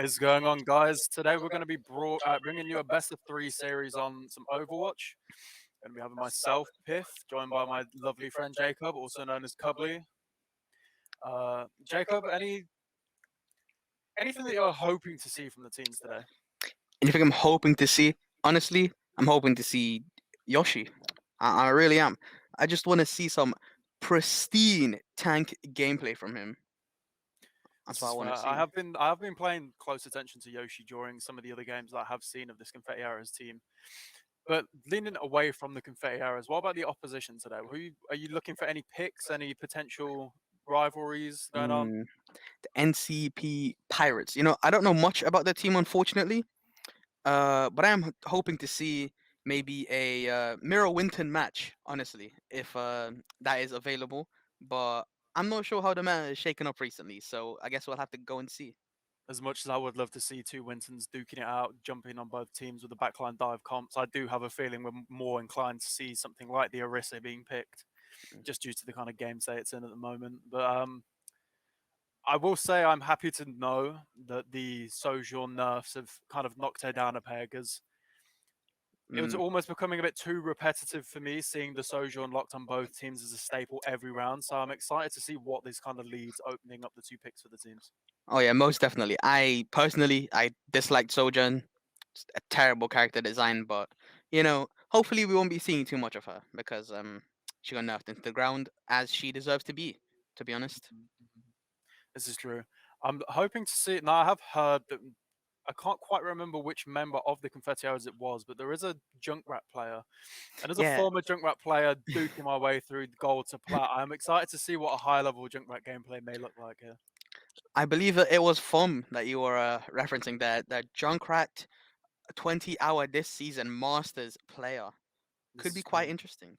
What is going on, guys? Today we're going to be bringing you a best of three series on some Overwatch. Going to be having myself, Piff, joined by my lovely friend Jacob, also known as Cubbly. Jacob, anything that you're hoping to see from the teams today? Anything I'm hoping to see? Honestly, I'm hoping to see Yoshi. I really am. I just want to see some pristine tank gameplay from him. That's This what I is want fair. to see. I have been playing close attention to Yoshi during some of the other games that I have seen of this Confetti Arrows team. But leaning away from the Confetti Arrows, what about the opposition today? Are you looking for any picks, any potential rivalries going on? Mm, the NCP Pirates. I don't know much about the team, unfortunately. But I am hoping to see maybe a Mirror Winton match, honestly, if that is available. But I'm not sure how the meta is shaken up recently, so I guess we'll have to go and see. As much as I would love to see two Wintons duking it out, jumping on both teams with the backline dive comps, I do have a feeling we're more inclined to see something like the Orisa being picked, just due to the kind of game state it's in at the moment. But I will say I'm happy to know that the Sojourn nerfs have kind of knocked her down a peg, as it was Mm. almost becoming a bit too repetitive for me seeing the Sojourn locked on both teams as a staple every round. So I'm excited to see what this kind of leads, opening up the two picks for the teams. Oh yeah, most definitely. I disliked Sojourn. It's a terrible character design, but hopefully we won't be seeing too much of her because she got nerfed into the ground as she deserves to be. To be honest. Mhm, mhm. This is true. I'm hoping to see it. Now, I have heard that I can't quite remember which member of the Confettios it was, but there is a Junkrat player. And as a Yeah, former Junkrat player duking my way through gold to plat, I'm excited to see what a high level Junkrat gameplay may look like here. I believe it was FOM that you were referencing there. The Junkrat 20-hour this season Masters player This could be is quite true. interesting.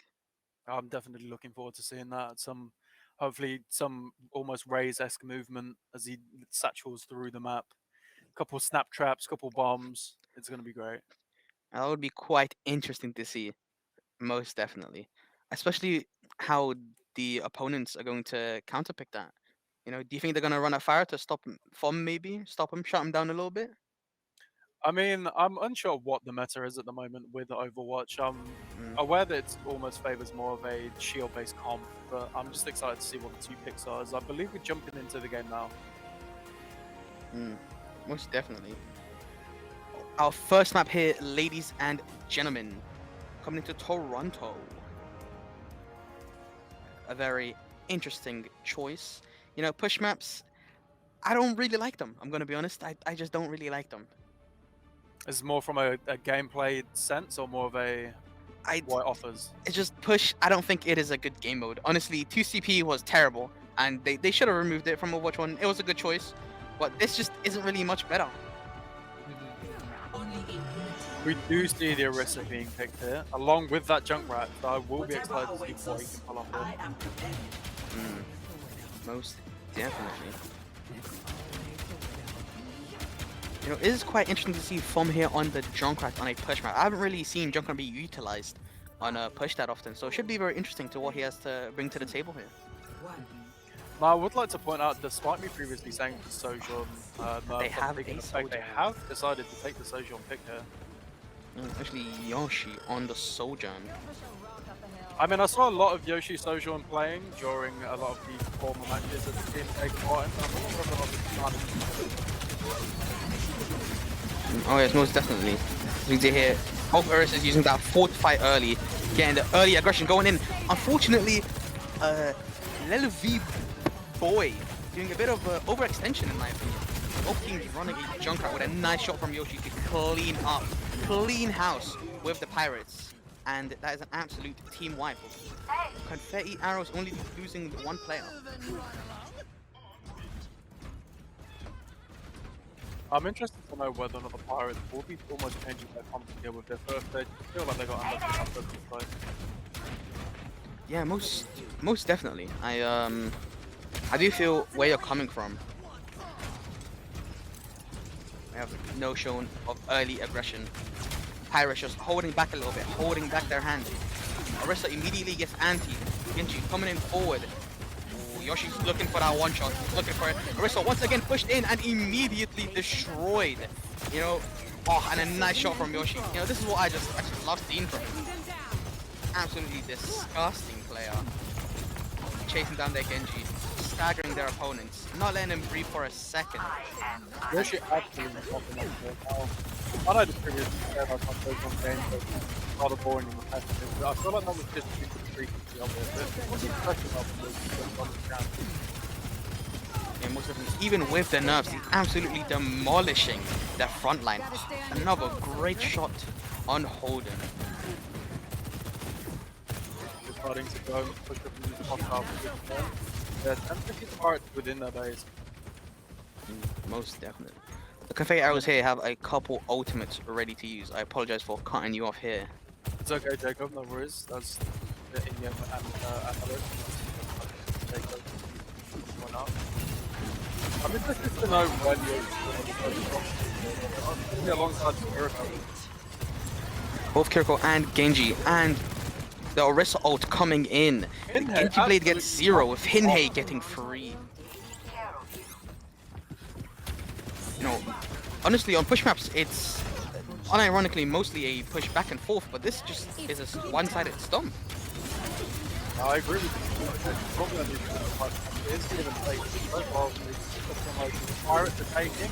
I'm definitely looking forward to seeing that. Hopefully, some almost Raze esque movement as he satchels through the map. Couple snap traps, couple bombs. It's going to be great. That would be quite interesting to see, most definitely. Especially how the opponents are going to counterpick that. Do you think they're going to run a fire to stop FOM maybe? Stop him, shut him down a little bit? I mean, I'm unsure what the meta is at the moment with Overwatch. I'm Mm, aware that it almost favors more of a shield-based comp, but I'm just excited to see what the two picks are. As I believe we're jumping into the game now. mm, most definitely. Our first map here, ladies and gentlemen, coming into Toronto. A very interesting choice. Push maps, I don't really like them. I'm going to be honest. I just don't really like them. Is it more from a gameplay sense or more of a I what it offers? It's just push. I don't think it is a good game mode. Honestly, 2CP was terrible, and they should have removed it from Overwatch 1. It was a good choice, but this just isn't really much better. We do see the Orisa being picked here, along with that Junkrat. So I will be excited to see what he can pull off here. Mm, most definitely. It is quite interesting to see FOM here on the Junkrat on a push map. I haven't really seen Junkrat be utilized on a push that often, so it should be very interesting to what he has to bring to the table here. Now, I would like to point out, despite me previously saying the Sojourn They nerfs have have taken a effect, they Sojourn. have decided to take the Sojourn pick here. Especially Yoshi on the Sojourn. I mean, I saw a lot of Yoshi Sojourn playing during a lot of the former matches that the team take part in. I'm not sure if a lot of the Oh yes, most definitely. You can see here, both Urus is using that fortify early, getting the early aggression going in. Unfortunately, Lelv Boy doing a bit of overextension in my opinion. Both teams running a Junkrat with a nice shot from Yoshi to clean house with the Pirates. And that is an absolute team wipe. Confetti Arrows only losing one player. I'm interested to know whether or not the Pirates will be almost changing their comp here with their first. They feel like they got under this fight. Yeah, most definitely. I do feel where you're coming from. We have no shown of early aggression. Pirates just holding back a little bit, holding back their hand. Orisa immediately gets anti. Genji coming in forward. Yoshi's looking for that one shot. He's looking for it. Orisa once again pushed in and immediately destroyed. You know, oh, and a nice shot from Yoshi. You know, this is what I just love seeing from him. Absolutely disgusting player. Chasing down their Genji, staggering their opponents, not letting them breathe for a second. Yoshi absolutely popping up there now. I know the previous said I can't play one game, but it's rather boring and repetitive. But I feel like that was just due to the frequency of it. But it wasn't impressive enough to understand. Yeah, most of them, even with the nerfs, he's absolutely demolishing their front line. Another great shot on Holden. Starting to go and push up and pop out with them. Yeah, and pretty smart within their base. Most definitely. The Confetti arrows here have a couple ultimates ready to use. I apologize for cutting you off here. It's okay, Jacob, no worries. That's the Indian and Analyst. Jacob, why not? I'm interested to know when you're alongside Kiriko. Both Kiriko and Genji and the Orisa ult coming in. The Genji Blade gets 0 with Hinhei getting 3. You know, honestly, on push maps, it's unironically mostly a push back and forth, but this just is a one-sided stomp. I agree with you.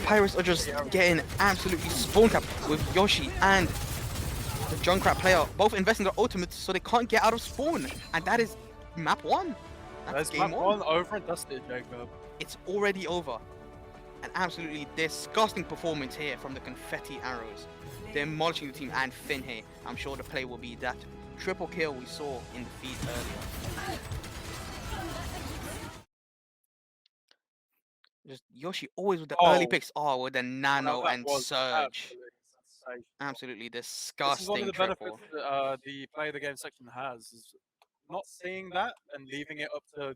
Pirates are just getting absolutely spawn capped with Yoshi and the Junkrat player both investing their ultimates so they can't get out of spawn. And that is map 1. That's game map 1 over and dusted, Jacob. It's already over. An absolutely disgusting performance here from the Confetti arrows. Demolishing the team and Finhei. I'm sure the play will be that triple kill we saw in the feed earlier. Just Yoshi always with the early picks. Oh, with the nano and surge. Absolutely disgusting. This is one of the benefits that the play of the game section has, is not seeing that and leaving it up to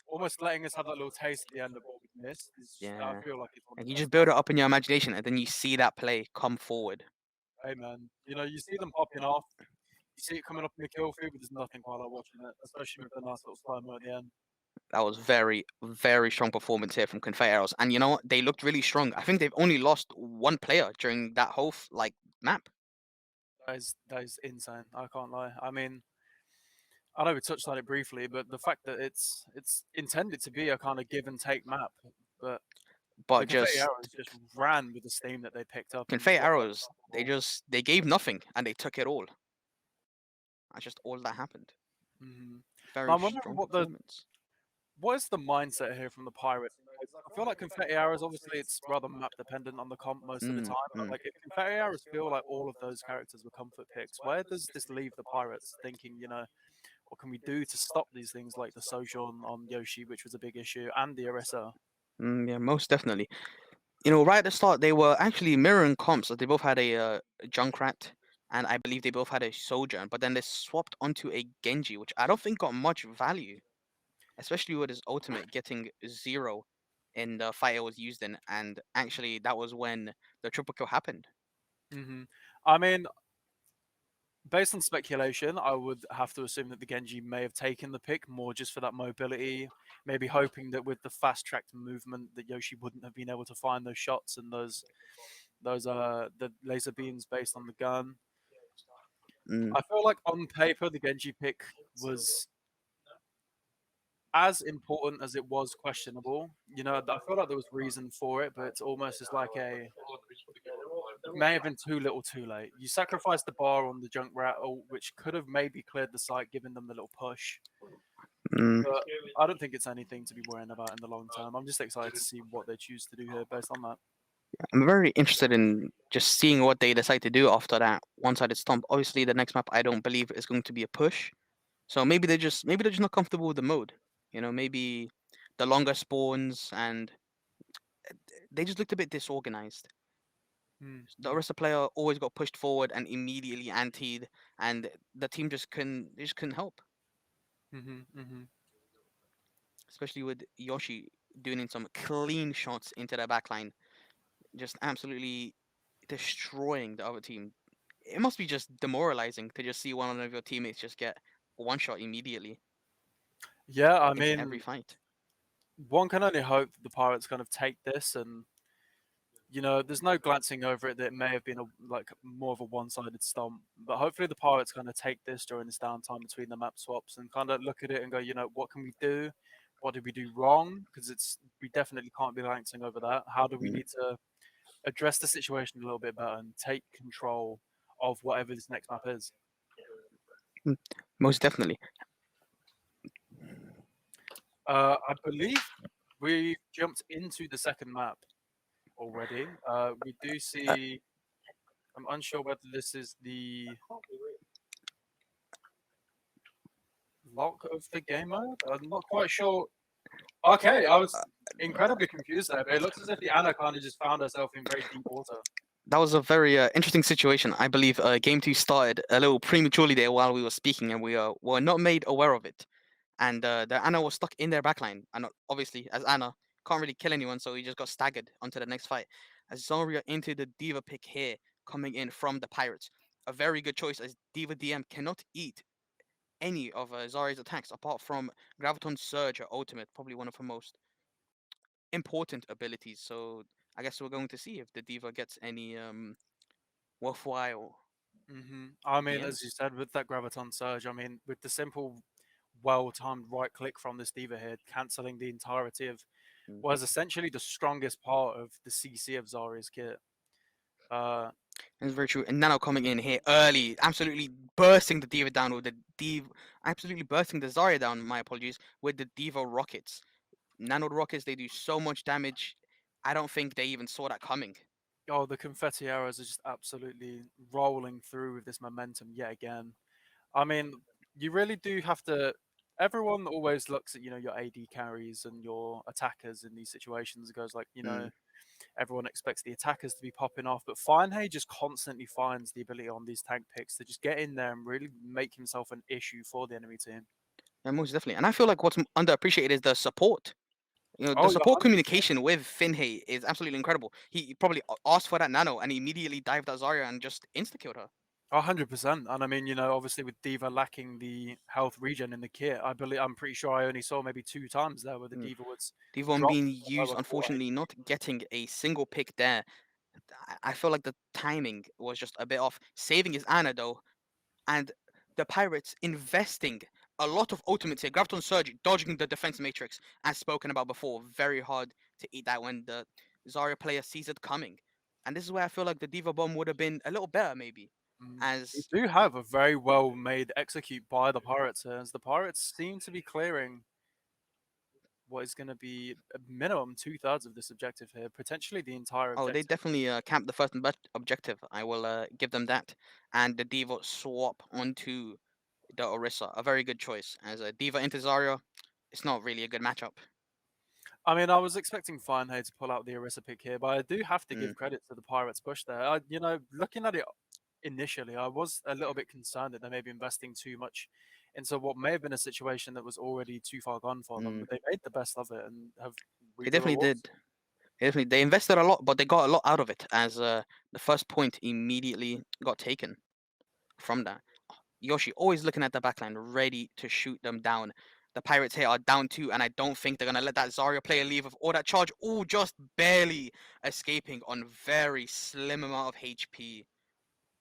almost letting us have that little taste at the end of what we missed. Yeah. I feel like it's and you just build it up in your imagination and then you see that play come forward. Hey man, you know, you see them popping off, you see it coming up in the kill feed, but there's nothing quite like watching it, especially with the nice little slow-mo at the end. That was very, very strong performance here from Confetti Arrows. And you know what? They looked really strong. I think they've only lost one player during that whole map. That is insane. I can't lie. I mean, I know we touched on it briefly, but the fact that it's intended to be a kind of give and take map, but the Confetti Arrows just ran with the steam that they picked up. Confetti Arrows, they gave nothing and they took it all. That's just all that happened. Very strong performance. What is the mindset here from the Pirates? I feel like Confetti Arrows, obviously, it's rather map dependent on the comp most of the time. But like, if Confetti Arrows feel like all of those characters were comfort picks, where does this leave the Pirates thinking, you know, what can we do to stop these things like the Sojourn on Yoshi, which was a big issue, and the Orisa? Yeah, most definitely. You know, right at the start, they were actually mirroring comps. So they both had a Junkrat, and I believe they both had a Sojourn. But then they swapped onto a Genji, which I don't think got much value. Especially with his ultimate getting 0 in the fight it was used in, and actually that was when the triple kill happened. I mean, based on speculation, I would have to assume that the Genji may have taken the pick more just for that mobility, maybe hoping that with the fast-tracked movement that Yoshi wouldn't have been able to find those shots and those the laser beams based on the gun. I feel like on paper the Genji pick was as important as it was questionable. You know, I feel like there was reason for it, but it's almost just like it may have been too little too late. You sacrificed the bar on the Junkrat, which could have maybe cleared the site, given them the little push. But I don't think it's anything to be worrying about in the long term. I'm just excited to see what they choose to do here based on that. I'm very interested in just seeing what they decide to do after that one-sided stomp. Obviously, the next map I don't believe is going to be a push. So maybe they're just not comfortable with the mode. You know, maybe the longer spawns and they just looked a bit disorganized. The Orisa player always got pushed forward and immediately antied, and the team just couldn't help. Especially with Yoshi doing some clean shots into the backline, just absolutely destroying the other team. It must be just demoralizing to just see one of your teammates just get one shot immediately. Yeah, I into every mean, fight. one can only hope that the Pirates kind of take this and there's no glancing over it that it may have been like more of a one-sided stomp, but hopefully the Pirates kind of take this during this downtime between the map swaps and kind of look at it and go, what can we do? What did we do wrong? Because we definitely can't be glancing over that. How do we Mm, need to address the situation a little bit better and take control of whatever this next map is? mm, most definitely. I believe we jumped into the second map already. We do Uh, see. I'm unsure whether this is the lock of the game mode. I'm not quite sure. Okay, I was incredibly confused there, but it looks as if the Anna kind of just found herself in very deep water. that was a very interesting situation. I believe game two started a little prematurely there while we were speaking, and we were not made aware of it. And the Anna was stuck in their backline. And obviously, as Anna can't really kill anyone, so he just got staggered onto the next fight. As Zarya into the Diva pick here, coming in from the Pirates. A very good choice, as Diva DM cannot eat any of Zarya's attacks apart from Graviton Surge, her ultimate, probably one of her most important abilities. So I guess we're going to see if the Diva gets any worthwhile I mean, as you DMs. said, with that Graviton Surge, I mean, with the simple, well-timed right click from this Diva here, cancelling the entirety of Mm. what is essentially the strongest part of the CC of Zarya's kit. Uh, That's very true. And Nano coming in here early, absolutely bursting the Diva down with the Diva, absolutely bursting the Zarya down. My apologies, with the Diva rockets. Nano rockets, they do so much damage. I don't think they even saw that coming. oh, the confetti arrows are just absolutely rolling through with this momentum yet again. I mean, you really do have to. Everyone always looks at your AD carries and your attackers in these situations and goes like, Mm. everyone expects the attackers to be popping off, but Firenhay just constantly finds the ability on these tank picks to just get in there and really make himself an issue for the enemy team. Yeah, most definitely. And I feel like what's underappreciated is the support. The Oh, yeah, support 100%. communication with Finhay is absolutely incredible. He probably asked for that nano and immediately dived at Zarya and just insta killed her. 100%. And I mean, obviously with Diva lacking the health regen in the kit, I'm pretty sure I only saw maybe two times there where the Mm. Diva was Devon dropped being to the used, lower 4 unfortunately, HP. not getting a single pick there. I feel like the timing was just a bit off. Saving his Ana though, and the Pirates investing a lot of ultimates here. Graviton Surge dodging the defense matrix, as spoken about before. Very hard to eat that when the Zarya player sees it coming. And this is where I feel like the Diva Bomb would have been a little better, maybe. We As do have a very well made execute by the Pirates here, as the Pirates seem to be clearing what is going to be a minimum two-thirds of this objective here, potentially the entire oh, they objective. definitely camped the first objective. I will give them that. And the Diva swap onto the Orisa. A very good choice. As a Diva into Zarya, it's not really a good matchup. I mean, I was expecting Firenhay to pull out the Orisa pick here, but I do have to Mm, give credit to the Pirates push there. Looking at it initially, I was a little bit concerned that they may be investing too much into what may have been a situation that was already too far gone for them, mm. but they made the best of it and have They reaped the definitely rewards. did. They invested a lot, but they got a lot out of it as the first point immediately got taken from that. Yoshi always looking at the backline, ready to shoot them down. The Pirates here are down two, and I don't think they're gonna let that Zarya player leave with all that charge. All just barely escaping on very slim amount of HP.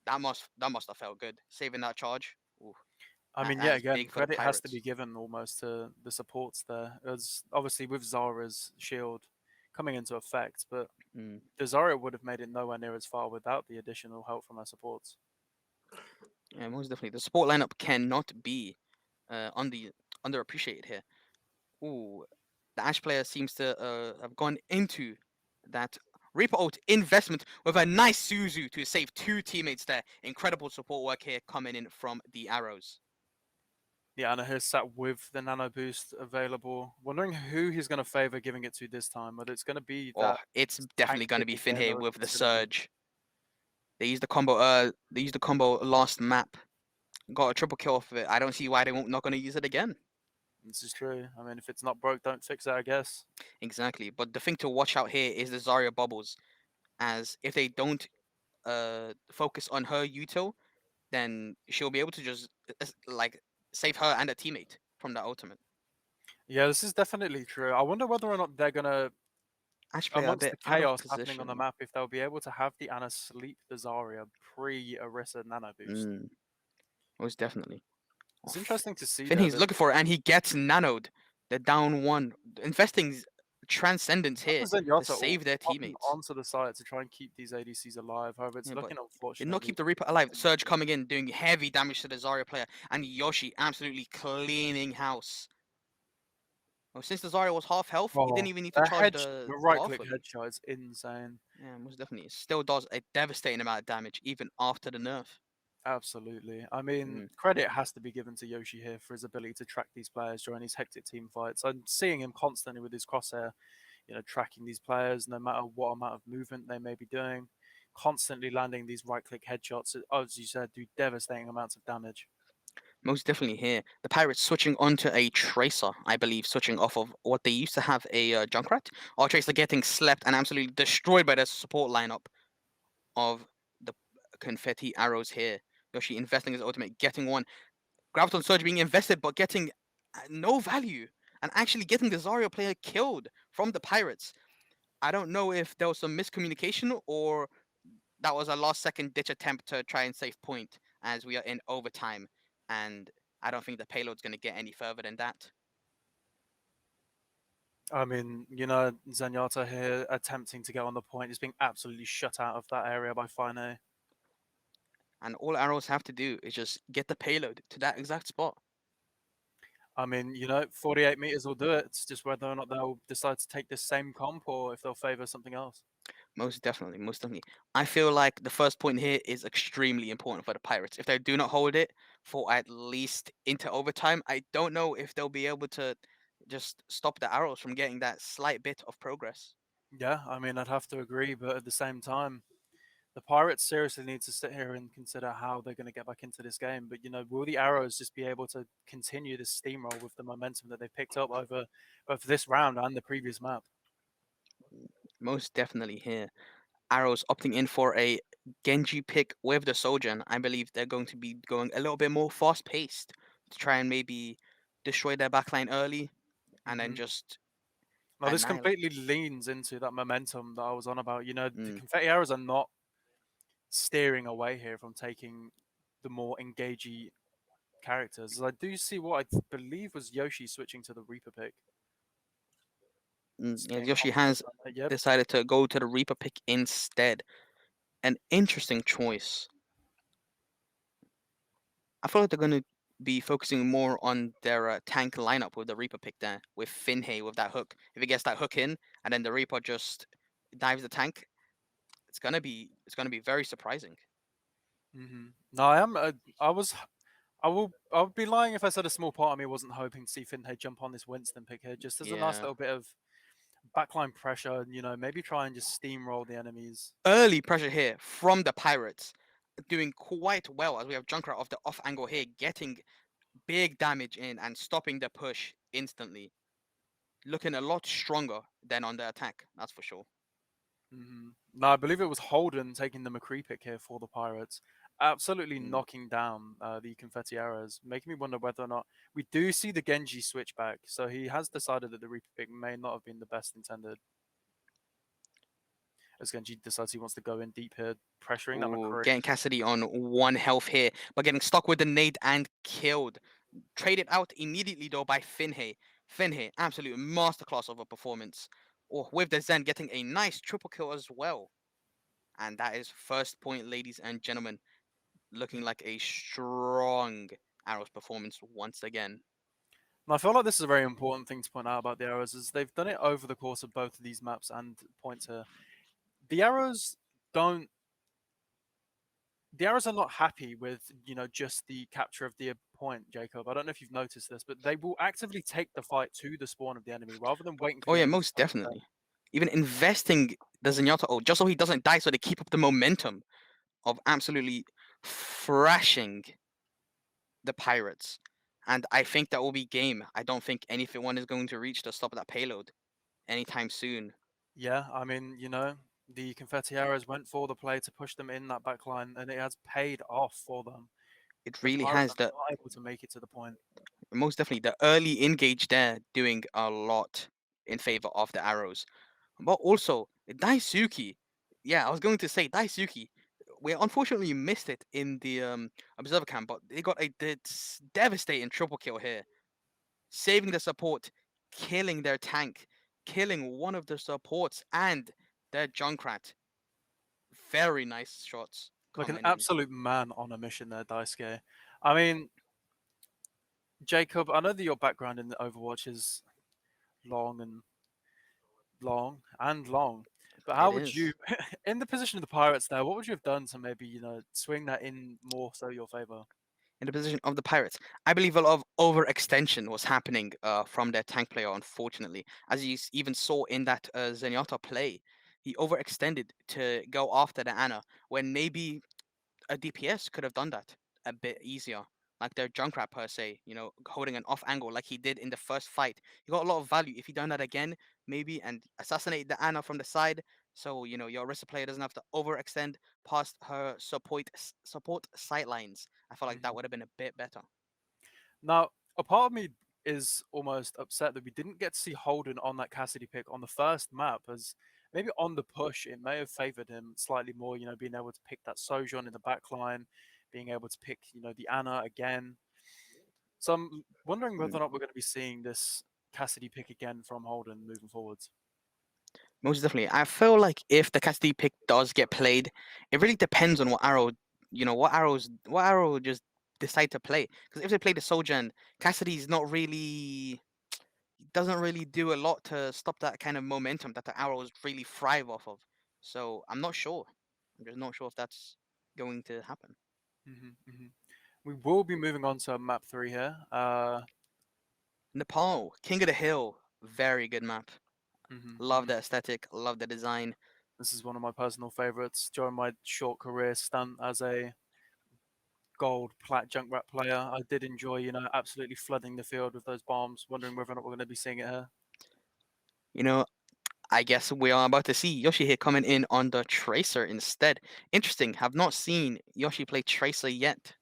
That must have felt good saving that charge. Ooh, I mean, that yet is again, big for the credit has to Pirates. be given almost to the supports there, as obviously with Zara's shield coming into effect, but Mm. the Zarya would have made it nowhere near as far without the additional help from her supports. Yeah, most definitely. The support lineup cannot be underappreciated here. Ooh, the Ash player seems to have gone into that Reaper ult investment with a nice Suzu to save two teammates there. Incredible support work here coming in from the arrows. Yeah, and he's sat with the nano boost available. Wondering who he's going to favor giving it to this time. Whether it's going to be Oh, that it's tank definitely going to pick be Finn again, here or if with the it's going to be. surge. They used the combo. They used the combo last map. Got a triple kill off of it. I don't see why they won't not going to use it again. This is true. I mean, if it's not broke, don't fix it, I guess. Exactly. But the thing to watch out here is the Zarya bubbles, as if they don't focus on her util, then she'll be able to just like save her and a teammate from that ultimate. Yeah, this is definitely true. I wonder whether or not they're gonna, Ash player a amongst bit the out of chaos happening on the position. map, if they'll be able to have the Ana sleep the Zarya pre-Orisa nano boost. Mm, most definitely. It's Off. interesting to see Finn though he's that looking for it, and he gets nanoed. The down one. Investing transcendence here to Zenyatta all save their popping teammates. onto the side to try and keep these ADCs alive. However, it's Yeah, but looking did not unfortunately. keep the Reaper alive. Surge coming in, doing heavy damage to the Zarya player, and Yoshi absolutely cleaning house. Well, since the Zarya was half health, he didn't Oh, even need to the charge hedge, the the right bar click fully. headshot is insane. Yeah, most definitely. It still does a devastating amount of damage even after the nerf. Absolutely. I mean, Mm. credit has to be given to Yoshi here for his ability to track these players during these hectic team fights. I'm seeing him constantly with his crosshair, tracking these players no matter what amount of movement they may be doing, constantly landing these right click headshots, as you said, do devastating amounts of damage. Most definitely here. The Pirates switching onto a Tracer, I believe, switching off of what they used to have a Junkrat. Our Tracer getting slept and absolutely destroyed by the support lineup of the Confetti arrows here. Yoshi investing his ultimate, getting one. Graviton Surge being invested, but getting no value. And actually getting the Zarya player killed from the Pirates. I don't know if there was some miscommunication or that was a last second ditch attempt to try and save point as we are in overtime. And I don't think the payload's going to get any further than that. I mean, Zenyatta here attempting to get on the point, just being absolutely shut out of that area by Fine. And all arrows have to do is just get the payload to that exact spot. I mean, 48 meters will do it. It's just whether or not they'll decide to take this same comp or if they'll favor something else. Most definitely, most definitely. I feel like the first point here is extremely important for the Pirates. If they do not hold it for at least into overtime, I don't know if they'll be able to just stop the arrows from getting that slight bit of progress. Yeah, I mean, I'd have to agree, but at the same time, the Pirates seriously need to sit here and consider how they're going to get back into this game. But, will the Arrows just be able to continue this steamroll with the momentum that they picked up over both this round and the previous map? Most definitely here. Arrows opting in for a Genji pick with the soldier, and I believe they're going to be going a little bit more fast paced to try and maybe destroy their backline early and then Hmm. just Now, this annihilate. completely leans into that momentum that I was on about. The Mm, Confetti Arrows are not steering away here from taking the more engagey characters. I do see what I believe was Yoshi switching to the Reaper pick. yeah, Staying Yoshi off has the yep. decided to go to the Reaper pick instead. An interesting choice. I feel like they're going to be focusing more on their tank lineup with the Reaper pick there, with Finhay with that hook. If he gets that hook in, and then the Reaper just dives the tank, it's gonna be very surprising. No, I am. I was. I would be lying if I said a small part of me wasn't hoping to see Fintech jump on this Winston pick here, just as a nice Yeah. little bit of backline pressure. Maybe try and just steamroll the enemies. Early pressure here from the Pirates, doing quite well as we have Junkrat off the off angle here, getting big damage in and stopping the push instantly. Looking a lot stronger than on the attack, that's for sure. No, I believe it was Holden taking the McCree pick here for the Pirates, absolutely Mm, knocking down the confetti arrows, making me wonder whether or not we do see the Genji switch back. So he has decided that the Reaper pick may not have been the best intended. As Genji decides he wants to go in deep here, pressuring that Ooh, McCree. getting Cassidy on 1 health here, but getting stuck with the nade and killed. Traded out immediately though by Finhay. Finhay, absolute masterclass of a performance. Oh, with the Zen getting a nice triple kill as well. And that is first point, ladies and gentlemen. Looking like a strong Arrows performance once again. And I feel like this is a very important thing to point out about the arrows is they've done it over the course of both of these maps and points here. The arrows don't the arrows are not happy with, just the capture of the point, Jacob. I don't know if you've noticed this, but they will actively take the fight to the spawn of the enemy rather than waiting for Oh the yeah, enemy to most come to them. definitely. Even investing the Zenyatta ult just so he doesn't die, so they keep up the momentum of absolutely thrashing the Pirates. And I think that will be game. I don't think anyone is going to reach the stop of that payload anytime soon. Yeah, I mean, the confetti arrows went for the play to push them in that back line, and it has paid off for them. It But the really Pirates has are the not able to make it to the point. Most definitely, the early engage there doing a lot in favor of the arrows. But also, Daisuke, yeah, I was going to say Daisuke. We unfortunately missed it in the observer camp, but they got a devastating triple kill here, saving the support, killing their tank, killing one of the supports and their Junkrat. Very nice shots Like an coming in. absolute man on a mission there, Daisuke. I mean, Jacob, I know that your background in the Overwatch is long and long, but how It would is. you, in the position of the Pirates now, what would you have done to maybe, swing that in more so your favor? In the position of the Pirates. I believe a lot of overextension was happening from their tank player, unfortunately. As you even saw in that Zenyatta play, he overextended to go after the Ana when maybe a DPS could have done that a bit easier. Like their Junkrat per se, holding an off angle like he did in the first fight. He got a lot of value. If he done that again, maybe, and assassinate the Ana from the side, so your Orisa player doesn't have to overextend past her support sightlines. I felt like that Mhm. would have been a bit better. Now, a part of me is almost upset that we didn't get to see Holden on that Cassidy pick on the first map, as maybe on the push it may have favored him slightly more, being able to pick that Sojourn in the back line, being able to pick, the Ana again. So I'm wondering whether Mm. or not we're going to be seeing this Cassidy pick again from Holden moving forwards. Most definitely. I feel like if the Cassidy pick does get played, it really depends on what arrow, what arrow just decide to play. Because if they play the Sojourn, Cassidy's not really doesn't really do a lot to stop that kind of momentum that the arrows really thrive off of. So I'm not sure. I'm just not sure if that's going to happen. Hmm. We will be moving on to map 3 here. Nepal, King of the Hill, very good map. Love Mhm. the aesthetic, love the design. This is one of my personal favorites. During my short career stint as a gold plat Junkrat player, I did enjoy, absolutely flooding the field with those bombs, wondering whether or not we're going to be seeing it here. You know, I guess we are about to see Yoshi here coming in on the Tracer instead. Interesting. Have not seen Yoshi play Tracer yet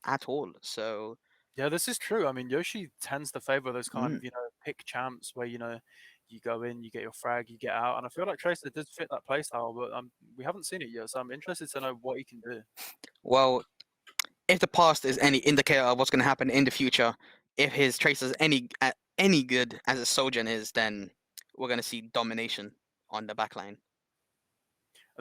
at all. So, Yeah, this is true. I mean, Yoshi tends to favor those kind mm, of, pick champs where, you go in, you get your frag, you get out. And I feel like Tracer did fit that playstyle, but we haven't seen it yet. So I'm interested to know what he can do. well, if the past is any indicator of what's going to happen in the future, if his Tracer's any good as a Sojourn is, then we're going to see domination on the backline.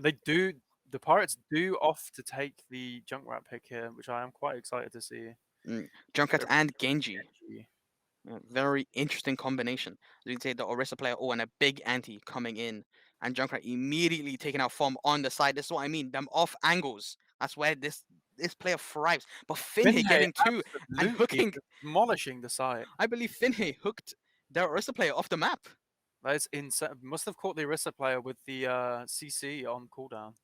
They do, the Pirates do off to take the Junkrat pick here, which I am quite excited to see. Mm. Junkrat They're and picking Genji. Genji. Very interesting combination. You can say the Orisa player, oh, and a big anti coming in, and Junkrat immediately taking out Form on the side. This is what I mean. Them off angles. That's where this player thrives. But Finhey Finhay getting two and absolutely hooking. demolishing the site. I believe Finhey hooked the Orisa player off the map. That is insane. Must have caught the Orisa player with the CC on cooldown.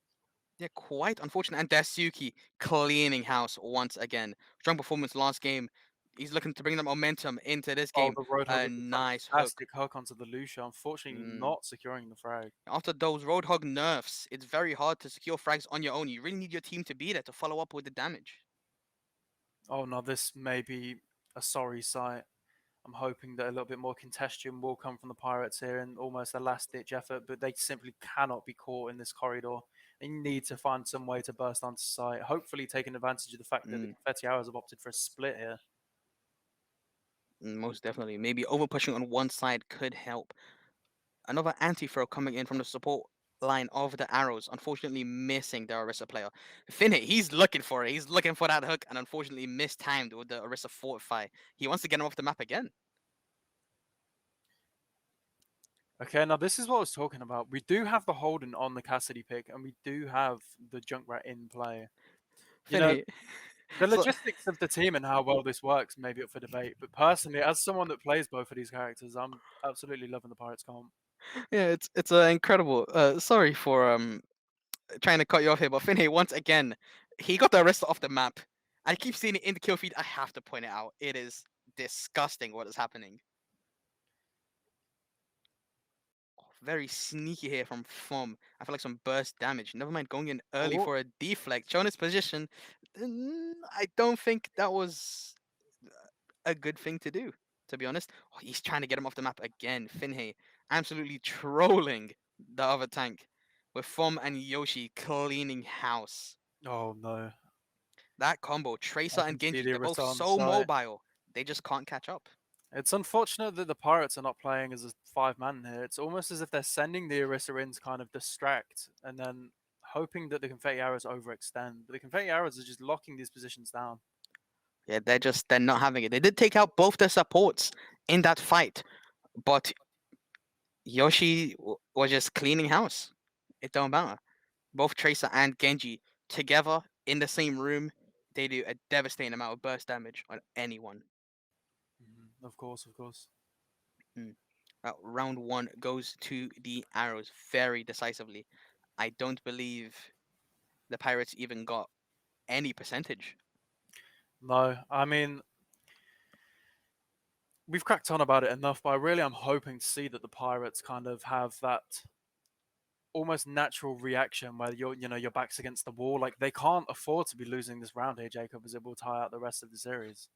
Yeah, quite unfortunate. And Dasuki cleaning house once again. Strong performance last game. He's looking to bring the momentum into this Oh, game. the Roadhog A with the nice hook. fantastic hook onto the Lucia. Unfortunately, Mm. not securing the frag. After those Roadhog nerfs, it's very hard to secure frags on your own. You really need your team to be there to follow up with the damage. Oh no, this may be a sorry sight. I'm hoping that a little bit more contagion will come from the Pirates here in almost a last-ditch effort, but they simply cannot be caught in this corridor. They need to find some way to burst onto site, hopefully taking advantage of the fact that the Mm, Confetti Hours have opted for a split here. most definitely. Maybe over pushing on one side could help. Another anti-throw coming in from the support line of the arrows. Unfortunately, missing the Orisa player. Finhey, he's looking for it. He's looking for that hook and unfortunately mistimed with the Orisa fortify. He wants to get him off the map again. Okay, now this is what I was talking about. We do have the Holden on the Cassidy pick, and we do have the Junkrat in play. You know, Finhey. the So logistics of the team and how well this works may be up for debate, but personally, as someone that plays both of these characters, I'm absolutely loving the Pirates comp. yeah, it's incredible. Sorry for trying to cut you off here, but Finhey once again, he got the Orisa off the map. I keep seeing it in the kill feed. I have to point it out. It is disgusting what is happening. Very sneaky here from Fum. I feel like some burst damage. Never mind going in early Oh, for a deflect. Showing his position. I don't think that was. a good thing to do, to be honest. Oh, he's trying to get him off the map again. Finhey absolutely trolling the other tank with Fom and Yoshi cleaning house. Oh no, That combo, Tracer I and can see Genji, the they're both Orisa on so site. mobile. They just can't catch up. It's unfortunate that the Pirates are not playing as a five-man here. It's almost as if they're sending the Orisa in to kind of distract and then hoping that the Confetti Arrows overextend. But the Confetti Arrows are just locking these positions down. Yeah, they're not having it. They did take out both their supports in that fight, but Yoshi was just cleaning house. It don't matter. Both Tracer and Genji together in the same room, they do a devastating amount of burst damage on anyone. Of course, of course. Mm. Round one goes to the arrows very decisively. I don't believe the Pirates even got any percentage. No, I mean, we've cracked on about it enough, but I really am hoping to see that the Pirates kind of have that almost natural reaction where your back's against the wall. Like they can't afford to be losing this round here, Jacob, as it will tie out the rest of the series.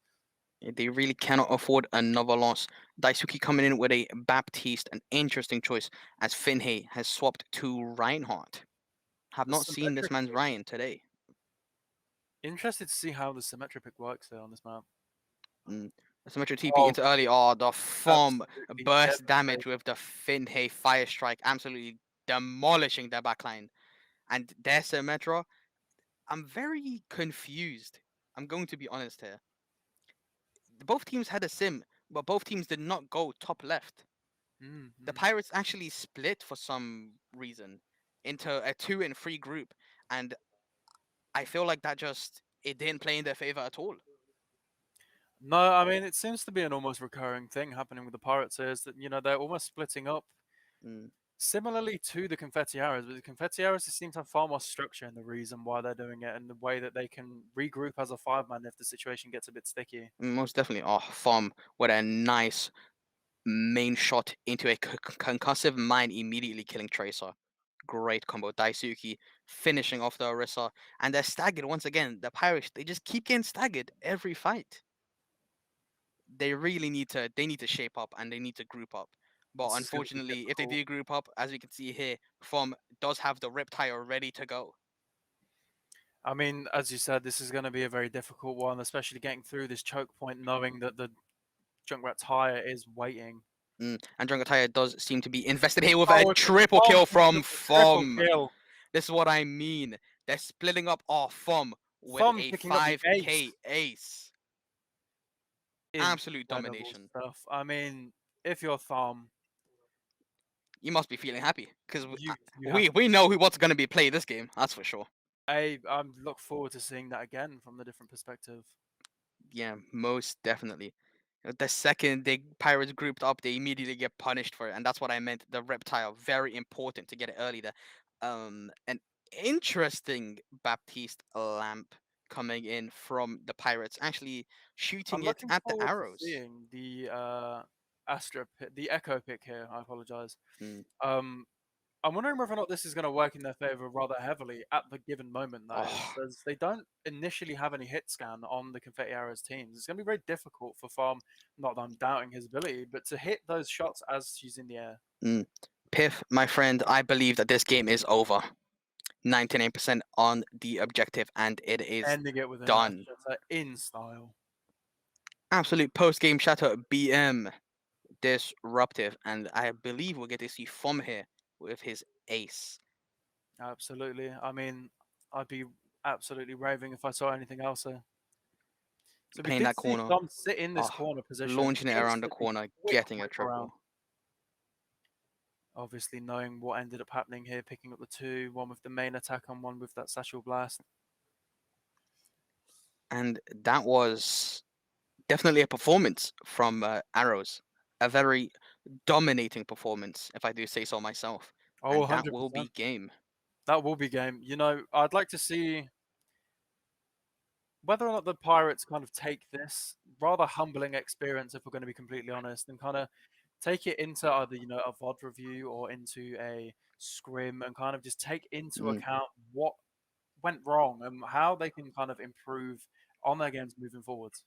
They really cannot afford another loss. Daisuke coming in with a Baptiste, an interesting choice, as Finhey has swapped to Reinhardt. Have The not seen this symmetric man's pick. Ryan today. Interested to see how the symmetric pick works there on this map. Mm. Symmetry TP Oh, into early. Oh, the FOM absolutely burst damage devastating. with the Finhey Fire Strike, absolutely demolishing their backline. And their Symmetra, I'm very confused. I'm going to be honest here. Both teams had a sim, but both teams did not go top left. The Mm-hmm. Pirates actually split for some reason into a 2 and 3 group, and I feel like that just it didn't play in their favor at all. No, I mean it seems to be an almost recurring thing happening with the Pirates here is that they're almost splitting up Mm, similarly to the Confetti Arrows, but the Confetti Arrows they seem to have far more structure in the reason why they're doing it and the way that they can regroup as a five-man if the situation gets a bit sticky. most definitely. Oh, FOM, what a nice main shot into a concussive mine, immediately killing Tracer. Great combo. Daisuke finishing off the Orisa, and they're staggered once again. The Pirates, they just keep getting staggered every fight. They really need to shape up and they need to group up. But This is going to be unfortunately, if they difficult. do group up, as we can see here, from does have the Riptire ready to go. I mean, as you said, this is going to be a very difficult one, especially getting through this choke point, knowing that the Junkrat tire is waiting. And Drangataya does seem to be invested here with a Oh, it's a triple bomb kill from with the triple FOM. kill. This is what I mean. They're splitting up our FOM with Thumb a picking up the 5k ace. ace. Absolute Incredible domination. stuff. I mean, if you're Thumb, You must be feeling happy because you have we know what's going to be played this game. That's for sure. I look forward to seeing that again from the different perspective. Yeah, most definitely. The second the pirates grouped up, they immediately get punished for it, and that's what I meant. The reptile, very important to get it early there. An interesting Baptiste lamp coming in from the pirates, actually shooting I'm it looking at the forward to arrows. seeing the Astra pick, the Echo pick here. I apologize. Mm. Um, I'm wondering whether or not this is going to work in their favor rather heavily at the given moment, that is, Oh, as they don't initially have any hit scan on the Confetti Arrows teams. It's going to be very difficult for Farm, not that I'm doubting his ability, but to hit those shots as she's in the air. mm. Piff, my friend, I believe that this game is over. 99% on the objective, and it is Ending it with a nice done. shutter in style. Absolute post game shatter BM. Disruptive, and I believe we'll get to see from here with his ace. Absolutely. I mean, I'd be absolutely raving if I saw anything else there. So we Playing did that see corner, Dom sit in this oh, corner position, launching it around the instantly corner, quick getting a whip around. triple. Obviously knowing what ended up happening here, picking up the two, one with the main attack and one with that satchel blast. And that was definitely a performance from Arrows. A very dominating performance, if I do say so myself. Oh, And that will 100%. be game. That will be game. I'd like to see whether or not the Pirates kind of take this rather humbling experience, if we're going to be completely honest, and kind of take it into either, a VOD review or into a scrim and kind of just take into Mm. account what went wrong and how they can kind of improve on their games moving forwards.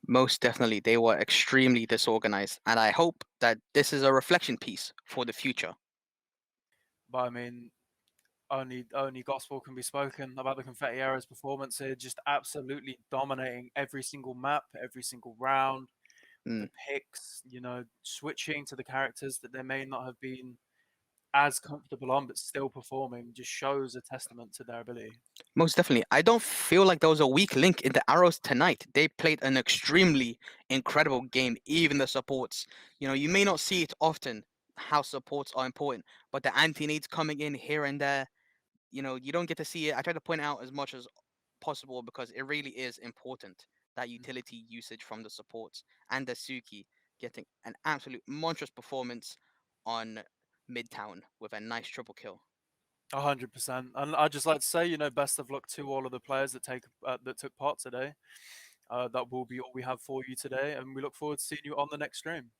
Most definitely, they were extremely disorganized, and I hope that this is a reflection piece for the future. But I mean, only gospel can be spoken about the Confetti era's performance here, just absolutely dominating every single map, every single round, with Mm. the picks, you know, switching to the characters that they may not have been as comfortable on, but still performing, just shows a testament to their ability. Most definitely. I don't feel like there was a weak link in the Arrows tonight. They played an extremely incredible game, even the supports. You know, you may not see it often how supports are important, but the anti-nades coming in here and there, you know, you don't get to see it. I try to point out as much as possible because it really is important that utility usage from the supports and the Suki getting an absolute monstrous performance on Midtown with a nice triple kill. 100%. And I'd just like to say, you know, best of luck to all of the players that took part today. That will be all we have for you today, and we look forward to seeing you on the next stream.